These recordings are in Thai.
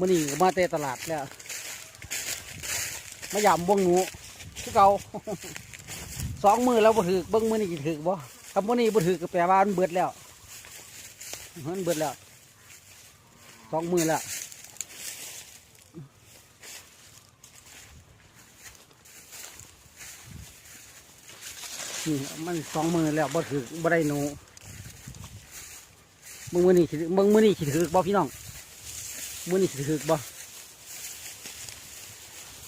มื้อนี้ก็มาเตะตลาดแล้วมายำบวงหนูที่เก่า 2 มื้อแล้วบ่ถือเบิ่งมื้อนี้สิถือบ่ถ้ามื้อนี้บ่ถือก็แปลว่ามันเบิดแล้วมันเบิดแล้ว2 มื้อแล้วนี่มัน2 มื้อแล้วบ่ถือบ่ได้หนูมื้อนี้สิถือบ่พี่น้องมื้อนี้สิถือบ่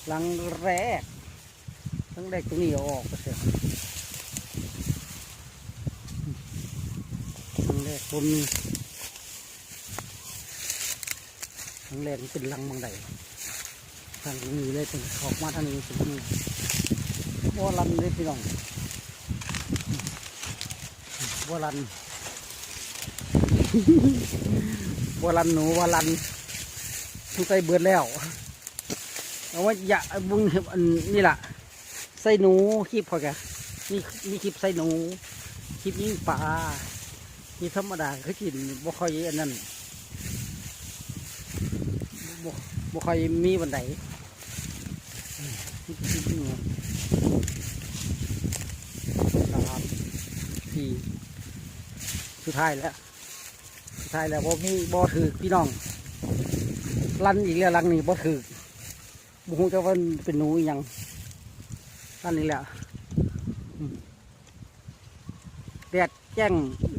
หลังแรกตรงนี้เอาออกไปเสียหลังแรกผมหลังแรกเป็นหลังบางใดทางนี้เลยเป็นออกมาทางนี้ถึงนี้บัวลันเลยพี่น้องบัวลัน บัวลันหนูบัวลันทุกใจเบิดแล้วเอาว่าอย่าบุ้งนี่แหละใส่หนูคลิปพอแกนี่คลิปใส่หนูคลิปยิงปลาที่ธรรมดาคือกินบ่ค่อยอันนั้นบ่ค่อยมีบันไดที่สุดท้ายแล้วบ่ถือพี่น้องลั่นอีกแล้วลังนี้บ่ถือบุ้งจะว่าเป็นหนูอย่างนั่นนี่แหละแดดแจ้ง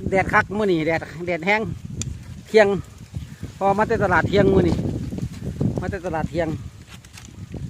แดดคักมื้อนี้แดดแห้งเที่ยงพอมาแต่ตลาดเที่ยงมื้อนี้มาแต่ตลาดเที่ยง